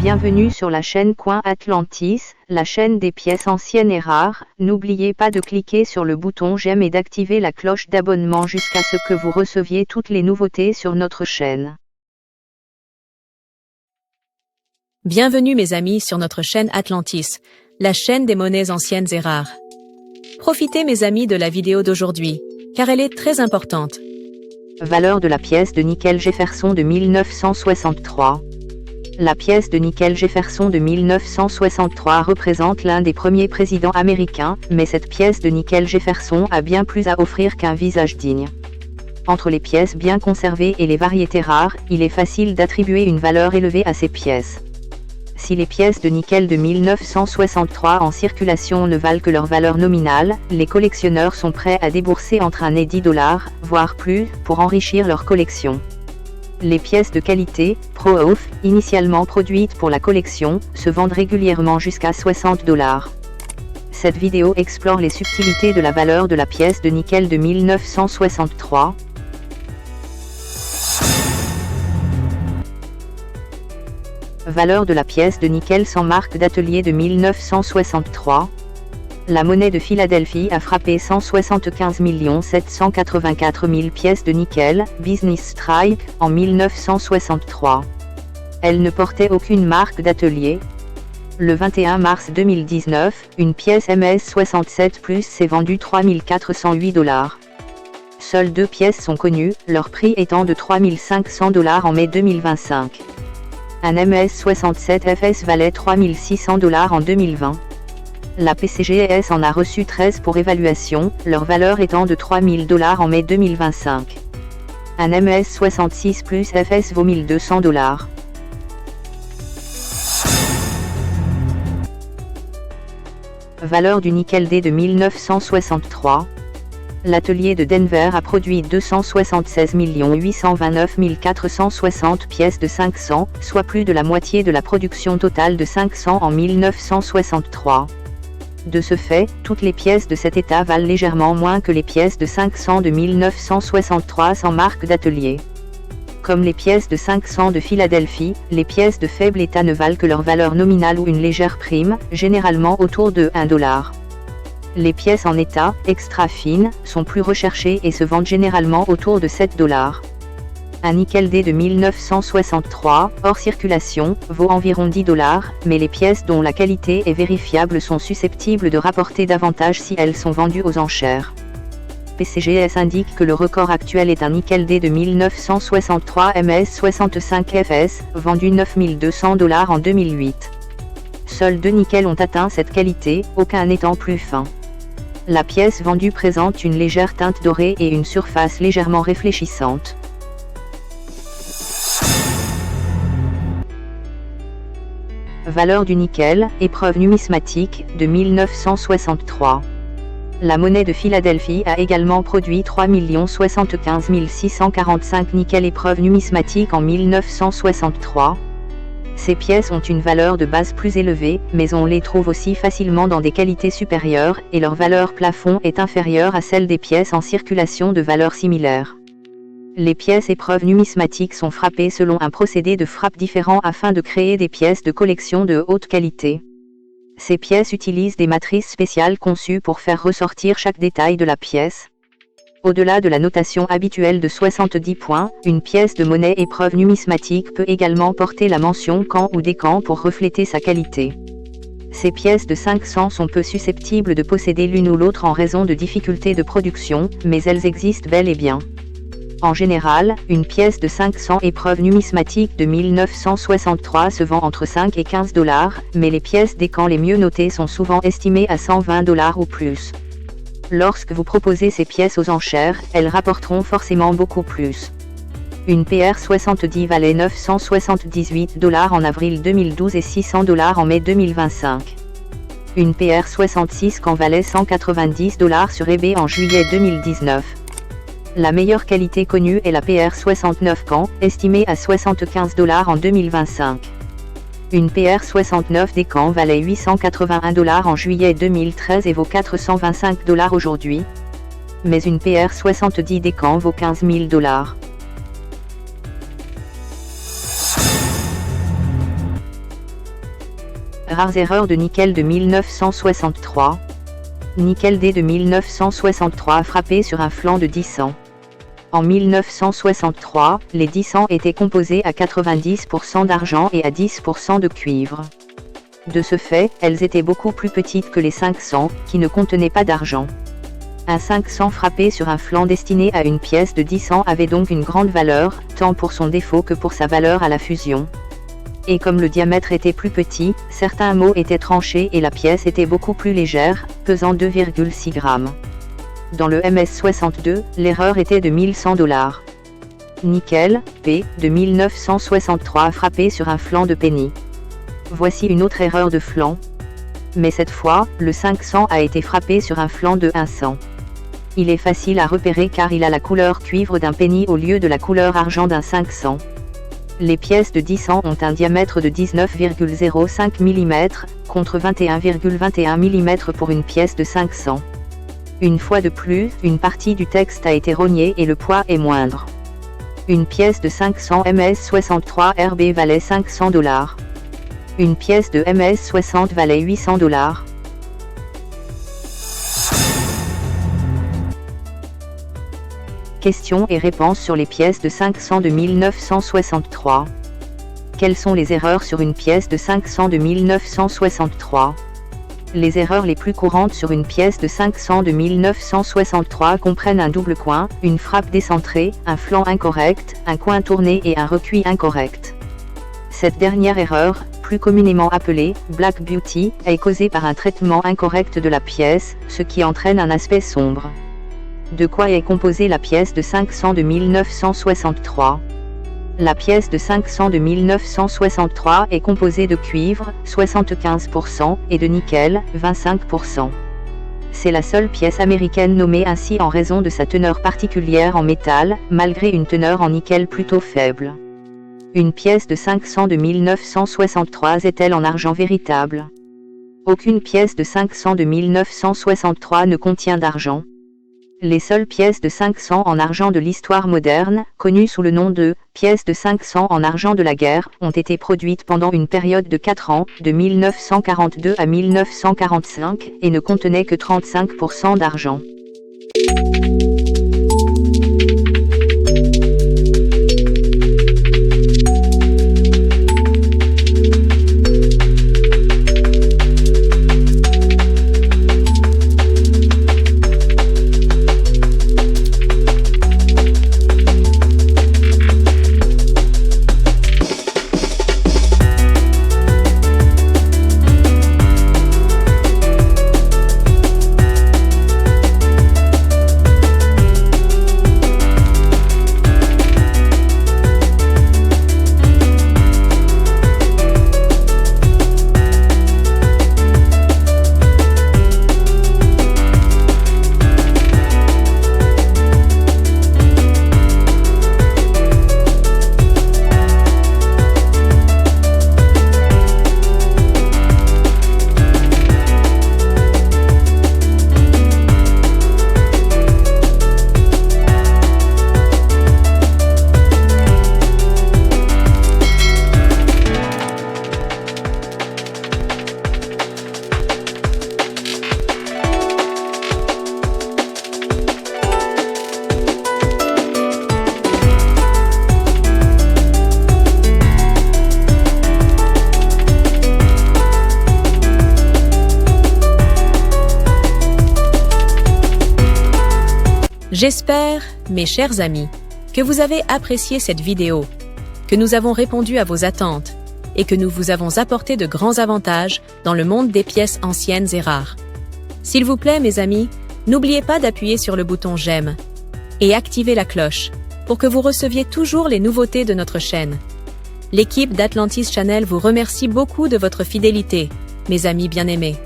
Bienvenue sur la chaîne Coin Atlantis, la chaîne des pièces anciennes et rares. N'oubliez pas de cliquer sur le bouton j'aime et d'activer la cloche d'abonnement jusqu'à ce que vous receviez toutes les nouveautés sur notre chaîne. Bienvenue mes amis sur notre chaîne Atlantis, la chaîne des monnaies anciennes et rares. Profitez mes amis de la vidéo d'aujourd'hui, car elle est très importante. Valeur de la pièce de nickel Jefferson de 1963. La pièce de nickel Jefferson de 1963 représente l'un des premiers présidents américains, mais cette pièce de nickel Jefferson a bien plus à offrir qu'un visage digne. Entre les pièces bien conservées et les variétés rares, il est facile d'attribuer une valeur élevée à ces pièces. Si les pièces de nickel de 1963 en circulation ne valent que leur valeur nominale, les collectionneurs sont prêts à débourser entre 1 et 10 $, voire plus, pour enrichir leur collection. Les pièces de qualité, Pro-Off, initialement produites pour la collection, se vendent régulièrement jusqu'à 60 $. Cette vidéo explore les subtilités de la valeur de la pièce de nickel de 1963. Valeur de la pièce de nickel sans marque d'atelier de 1963. La monnaie de Philadelphie a frappé 175 784 000 pièces de nickel, Business Strike, en 1963. Elle ne portait aucune marque d'atelier. Le 21 mars 2019, une pièce MS67 Plus s'est vendue 3 408 $. Seules deux pièces sont connues, leur prix étant de 3 500 $ en mai 2025. Un MS67 FS valait 3 600 $ en 2020. La PCGS en a reçu 13 pour évaluation, leur valeur étant de 3 000 $ en mai 2025. Un MS66 Plus FS vaut 1 200 $. Valeur du nickel D de 1963. L'atelier de Denver a produit 276 829 460 pièces de 500, soit plus de la moitié de la production totale de 500 en 1963. De ce fait, toutes les pièces de cet état valent légèrement moins que les pièces de 500 de 1963 sans marque d'atelier. Comme les pièces de 500 de Philadelphie, les pièces de faible état ne valent que leur valeur nominale ou une légère prime, généralement autour de 1 $. Les pièces en état, extra fines, sont plus recherchées et se vendent généralement autour de 7 $. Un nickel D de 1963, hors circulation, vaut environ 10 $, mais les pièces dont la qualité est vérifiable sont susceptibles de rapporter davantage si elles sont vendues aux enchères. PCGS indique que le record actuel est un nickel D de 1963 MS65 FS, vendu 9 200 $ en 2008. Seuls deux nickels ont atteint cette qualité, aucun n'étant plus fin. La pièce vendue présente une légère teinte dorée et une surface légèrement réfléchissante. Valeur du nickel, épreuve numismatique, de 1963. La monnaie de Philadelphie a également produit 3 075 645 nickel épreuve numismatique en 1963. Ces pièces ont une valeur de base plus élevée, mais on les trouve aussi facilement dans des qualités supérieures, et leur valeur plafond est inférieure à celle des pièces en circulation de valeur similaire. Les pièces épreuves numismatiques sont frappées selon un procédé de frappe différent afin de créer des pièces de collection de haute qualité. Ces pièces utilisent des matrices spéciales conçues pour faire ressortir chaque détail de la pièce. Au-delà de la notation habituelle de 70 points, une pièce de monnaie épreuve numismatique peut également porter la mention camp ou décan pour refléter sa qualité. Ces pièces de 500 sont peu susceptibles de posséder l'une ou l'autre en raison de difficultés de production, mais elles existent bel et bien. En général, une pièce de 500 épreuve numismatique de 1963 se vend entre 5 et 15 $, mais les pièces décan les mieux notées sont souvent estimées à 120 $ ou plus. Lorsque vous proposez ces pièces aux enchères, elles rapporteront forcément beaucoup plus. Une PR70 valait 978 $ en avril 2012 et 600 $ en mai 2025. Une PR66 en valait 190 $ sur eBay en juillet 2019. La meilleure qualité connue est la PR69 Can, estimée à 75 $ en 2025. Une PR69 Décan valait 881 $ en juillet 2013 et vaut 425 $ aujourd'hui. Mais une PR70 Décan vaut 15 000 $. Rares erreurs de nickel de 1963. Nickel D de 1963 frappé sur un flanc de 10-100. En 1963, les 10-100 étaient composés à 90% d'argent et à 10% de cuivre. De ce fait, elles étaient beaucoup plus petites que les 500, qui ne contenaient pas d'argent. Un 500 frappé sur un flanc destiné à une pièce de 10-100 avait donc une grande valeur, tant pour son défaut que pour sa valeur à la fusion. Et comme le diamètre était plus petit, certains mots étaient tranchés et la pièce était beaucoup plus légère, pesant 2,6 grammes. Dans le MS-62, l'erreur était de $1100. Nickel, P, de 1963 frappé sur un flanc de penny. Voici une autre erreur de flanc. Mais cette fois, le 500 a été frappé sur un flanc de 100. Il est facile à repérer car il a la couleur cuivre d'un penny au lieu de la couleur argent d'un 500. Les pièces de 10-100 ont un diamètre de 19,05 mm, contre 21,21 mm pour une pièce de 500. Une fois de plus, une partie du texte a été rognée et le poids est moindre. Une pièce de 500 MS-63 RB valait $500. Une pièce de MS-60 valait $800. Questions et réponses sur les pièces de 500 de 1963. Quelles sont les erreurs sur une pièce de 500 de 1963? Les erreurs les plus courantes sur une pièce de 500 de 1963 comprennent un double coin, une frappe décentrée, un flanc incorrect, un coin tourné et un recuit incorrect. Cette dernière erreur, plus communément appelée « Black Beauty », est causée par un traitement incorrect de la pièce, ce qui entraîne un aspect sombre. De quoi est composée la pièce de 500 de 1963? La pièce de 500 de 1963 est composée de cuivre, 75%, et de nickel, 25%. C'est la seule pièce américaine nommée ainsi en raison de sa teneur particulière en métal, malgré une teneur en nickel plutôt faible. Une pièce de 500 de 1963 est-elle en argent véritable? Aucune pièce de 500 de 1963 ne contient d'argent. Les seules pièces de 500 en argent de l'histoire moderne, connues sous le nom de « pièces de 500 en argent de la guerre », ont été produites pendant une période de 4 ans, de 1942 à 1945, et ne contenaient que 35% d'argent. J'espère, mes chers amis, que vous avez apprécié cette vidéo, que nous avons répondu à vos attentes et que nous vous avons apporté de grands avantages dans le monde des pièces anciennes et rares. S'il vous plaît, mes amis, n'oubliez pas d'appuyer sur le bouton j'aime et activer la cloche pour que vous receviez toujours les nouveautés de notre chaîne. L'équipe d'Atlantis Channel vous remercie beaucoup de votre fidélité, mes amis bien-aimés.